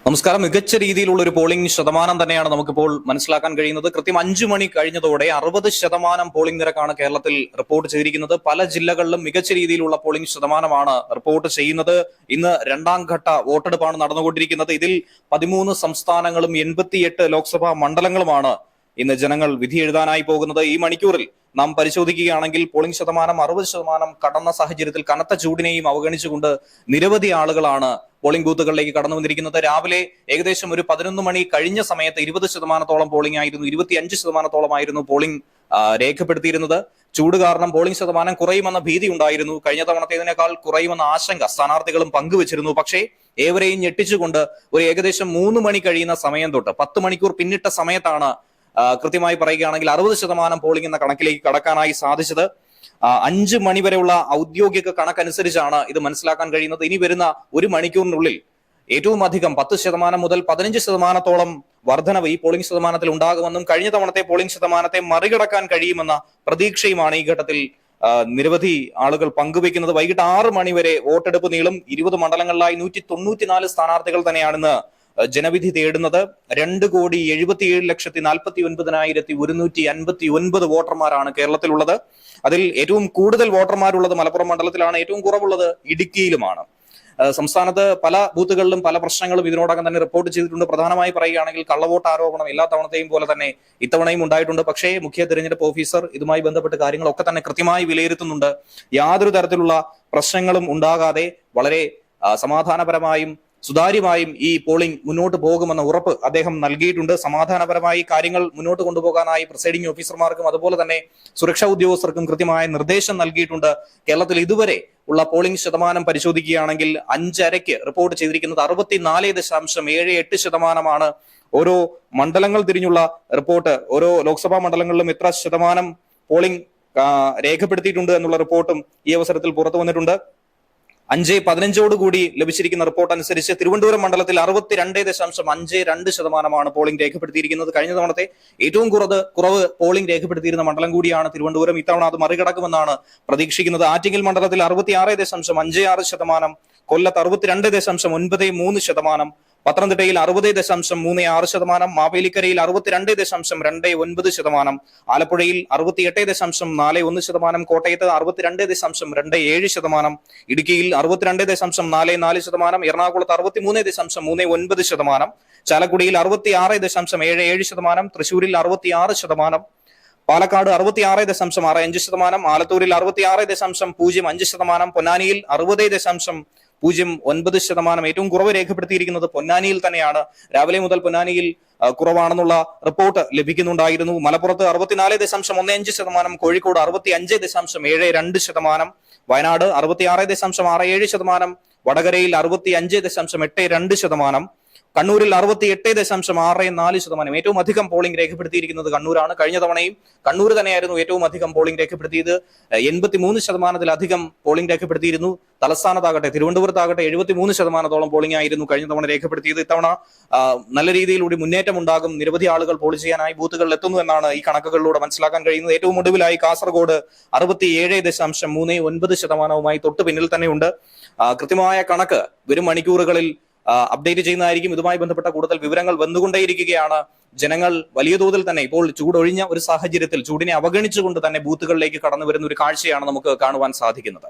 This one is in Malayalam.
നമസ്കാരം. മികച്ച രീതിയിലുള്ള ഒരു പോളിംഗ് ശതമാനം തന്നെയാണ് നമുക്കിപ്പോൾ മനസ്സിലാക്കാൻ കഴിയുന്നത്. കൃത്യം 5 മണി കഴിഞ്ഞതോടെ 60% പോളിംഗ് നിരക്കാണ് കേരളത്തിൽ റിപ്പോർട്ട് ചെയ്തിരിക്കുന്നത്. പല ജില്ലകളിലും മികച്ച രീതിയിലുള്ള പോളിംഗ് ശതമാനമാണ് റിപ്പോർട്ട് ചെയ്യുന്നത്. ഇന്ന് രണ്ടാം ഘട്ട വോട്ടെടുപ്പാണ് നടന്നുകൊണ്ടിരിക്കുന്നത്. ഇതിൽ 13 സംസ്ഥാനങ്ങളും 88 ലോക്സഭാ മണ്ഡലങ്ങളുമാണ് ഇന്ന് ജനങ്ങൾ വിധി എഴുതാനായി പോകുന്നത്. ഈ മണിക്കൂറിൽ നാം പരിശോധിക്കുകയാണെങ്കിൽ പോളിംഗ് ശതമാനം 60% കടന്ന സാഹചര്യത്തിൽ കനത്ത ചൂടിനെയും അവഗണിച്ചുകൊണ്ട് നിരവധി ആളുകളാണ് പോളിംഗ് ബൂത്തുകളിലേക്ക് കടന്നു വന്നിരിക്കുന്നത്. രാവിലെ ഏകദേശം ഒരു 11 മണി കഴിഞ്ഞ സമയത്ത് 20% പോളിംഗ് ആയിരുന്നു, 25% പോളിംഗ് രേഖപ്പെടുത്തിയിരുന്നത്. ചൂട് കാരണം പോളിംഗ് ശതമാനം കുറയുമെന്ന ഭീതി ഉണ്ടായിരുന്നു. കഴിഞ്ഞ തവണത്തേതിനേക്കാൾ കുറയുമെന്ന ആശങ്ക സ്ഥാനാർത്ഥികളും പങ്കുവച്ചിരുന്നു. പക്ഷേ ഏവരെയും ഞെട്ടിച്ചുകൊണ്ട് ഒരു ഏകദേശം 3 മണി കഴിയുന്ന സമയം തൊട്ട് 10 മണിക്കൂർ പിന്നിട്ട സമയത്താണ് കൃത്യമായി പറയുകയാണെങ്കിൽ 60% പോളിംഗ് എന്ന കണക്കിലേക്ക് കടക്കാനായി സാധിച്ചത്. 5 മണി വരെയുള്ള ഔദ്യോഗിക കണക്കനുസരിച്ചാണ് ഇത് മനസ്സിലാക്കാൻ കഴിയുന്നത്. ഇനി വരുന്ന ഒരു മണിക്കൂറിനുള്ളിൽ ഏറ്റവും അധികം 10% മുതൽ 15%-ഓളം വർധനവ് ഈ പോളിംഗ് ശതമാനത്തിൽ ഉണ്ടാകുമെന്നും കഴിഞ്ഞ തവണത്തെ പോളിംഗ് ശതമാനത്തെ മറികടക്കാൻ കഴിയുമെന്ന പ്രതീക്ഷയുമാണ് ഈ ഘട്ടത്തിൽ നിരവധി ആളുകൾ പങ്കുവെക്കുന്നത്. വൈകിട്ട് 6 മണി വരെ വോട്ടെടുപ്പ് നീളും. 20 മണ്ഡലങ്ങളിലായി 194 സ്ഥാനാർത്ഥികൾ തന്നെയാണിന്ന് ജനവിധി തേടുന്നത്. 2,77,49,159 വോട്ടർമാരാണ് കേരളത്തിലുള്ളത്. അതിൽ ഏറ്റവും കൂടുതൽ വോട്ടർമാരുള്ളത് മലപ്പുറം മണ്ഡലത്തിലാണ്, ഏറ്റവും കുറവുള്ളത് ഇടുക്കിയിലുമാണ്. സംസ്ഥാനത്ത് പല ബൂത്തുകളിലും പല പ്രശ്നങ്ങളും ഇതിനോടകം തന്നെ റിപ്പോർട്ട് ചെയ്തിട്ടുണ്ട്. പ്രധാനമായി പറയുകയാണെങ്കിൽ കള്ളവോട്ട് ആരോപണം എല്ലാ തവണത്തെയും പോലെ തന്നെ ഇത്തവണയും ഉണ്ടായിട്ടുണ്ട്. പക്ഷേ മുഖ്യ തെരഞ്ഞെടുപ്പ് ഓഫീസർ ഇതുമായി ബന്ധപ്പെട്ട് കാര്യങ്ങളൊക്കെ തന്നെ കൃത്യമായി വിലയിരുത്തുന്നുണ്ട്. യാതൊരു തരത്തിലുള്ള പ്രശ്നങ്ങളും ഉണ്ടാകാതെ വളരെ സമാധാനപരമായും സുതാര്യമായും ഈ പോളിംഗ് മുന്നോട്ട് പോകുമെന്ന ഉറപ്പ് അദ്ദേഹം നൽകിയിട്ടുണ്ട്. സമാധാനപരമായി കാര്യങ്ങൾ മുന്നോട്ട് കൊണ്ടുപോകാനായി പ്രിസൈഡിംഗ് ഓഫീസർമാർക്കും അതുപോലെ തന്നെ സുരക്ഷാ ഉദ്യോഗസ്ഥർക്കും കൃത്യമായ നിർദ്ദേശം നൽകിയിട്ടുണ്ട്. കേരളത്തിൽ ഇതുവരെ ഉള്ള പോളിംഗ് ശതമാനം പരിശോധിക്കുകയാണെങ്കിൽ 5:30 റിപ്പോർട്ട് ചെയ്തിരിക്കുന്നത് 64.78%. ഓരോ മണ്ഡലങ്ങൾ തിരിഞ്ഞുള്ള റിപ്പോർട്ട്, ഓരോ ലോക്സഭാ മണ്ഡലങ്ങളിലും എത്ര ശതമാനം പോളിംഗ് രേഖപ്പെടുത്തിയിട്ടുണ്ട് എന്നുള്ള റിപ്പോർട്ടും ഈ അവസരത്തിൽ പുറത്തു വന്നിട്ടുണ്ട്. 5:15 ലഭിച്ചിരിക്കുന്ന റിപ്പോർട്ട് അനുസരിച്ച് തിരുവനന്തപുരം മണ്ഡലത്തിൽ 62.52% പോളിംഗ് രേഖപ്പെടുത്തിയിരിക്കുന്നത്. കഴിഞ്ഞ തവണത്തെ ഏറ്റവും കുറവ് പോളിംഗ് രേഖപ്പെടുത്തിയിരുന്ന മണ്ഡലം കൂടിയാണ് തിരുവനന്തപുരം. ഇത്തവണ അത് മറികടക്കുമെന്നാണ് പ്രതീക്ഷിക്കുന്നത്. ആറ്റിങ്ങൽ മണ്ഡലത്തിൽ 66.56%, കൊല്ലത്ത് 62.93%, പത്തനംതിട്ടയിൽ 60.36%, മാവേലിക്കരയിൽ 62.29%, ആലപ്പുഴയിൽ 68.41%, കോട്ടയത്ത് 62.27%, ഇടുക്കിയിൽ 62.44%, എറണാകുളത്ത് 63.39%, ചാലക്കുടിയിൽ 66.77%, തൃശൂരിൽ 66%, പാലക്കാട് 66.65%, ആലത്തൂരിൽ 66.05%, പൊന്നാനിയിൽ 60.09%. ഏറ്റവും കുറവ് രേഖപ്പെടുത്തിയിരിക്കുന്നത് പൊന്നാനിയിൽ തന്നെയാണ്. രാവിലെ മുതൽ പൊന്നാനിയിൽ കുറവാണെന്നുള്ള റിപ്പോർട്ട് ലഭിക്കുന്നുണ്ടായിരുന്നു. മലപ്പുറത്ത് 64.15%, കോഴിക്കോട് 65.72%, വയനാട് 66.67%, വടകരയിൽ 65.82%, കണ്ണൂരിൽ 68.64%. ഏറ്റവും അധികം പോളിംഗ് രേഖപ്പെടുത്തിയിരിക്കുന്നത് കണ്ണൂരാണ്. കഴിഞ്ഞ തവണയും കണ്ണൂർ തന്നെയായിരുന്നു ഏറ്റവും അധികം പോളിംഗ് രേഖപ്പെടുത്തിയത്. 83%-ലധികം പോളിംഗ് രേഖപ്പെടുത്തിയിരുന്നു. തലസ്ഥാനത്താകട്ടെ തിരുവനന്തപുരത്താകട്ടെ 73%-ഓളം പോളിംഗ് ആയിരുന്നു കഴിഞ്ഞ തവണ രേഖപ്പെടുത്തിയത്. ഇത്തവണ നല്ല രീതിയിലൂടെ മുന്നേറ്റം ഉണ്ടാകും. നിരവധി ആളുകൾ പോൾ ചെയ്യാനായി ബൂത്തുകളിൽ എത്തുന്നു എന്നാണ് ഈ കണക്കുകളിലൂടെ മനസ്സിലാക്കാൻ കഴിയുന്നത്. ഏറ്റവും ഒടുവിലായി കാസർഗോഡ് 67.39%-വുമായി തൊട്ടു പിന്നിൽ തന്നെയുണ്ട്. കൃത്യമായ കണക്ക് വരും മണിക്കൂറുകളിൽ അപ്ഡേറ്റ് ചെയ്യുന്നതായിരിക്കും. ഇതുമായി ബന്ധപ്പെട്ട കൂടുതൽ വിവരങ്ങൾ വന്നുകൊണ്ടേയിരിക്കുകയാണ്. ജനങ്ങൾ വലിയ തോതിൽ തന്നെ ഇപ്പോൾ ചൂടൊഴിഞ്ഞ ഒരു സാഹചര്യത്തിൽ ചൂടിനെ അവഗണിച്ചുകൊണ്ട് തന്നെ ബൂത്തുകളിലേക്ക് കടന്നു വരുന്ന ഒരു കാഴ്ചയാണ് നമുക്ക് കാണുവാൻ സാധിക്കുന്നത്.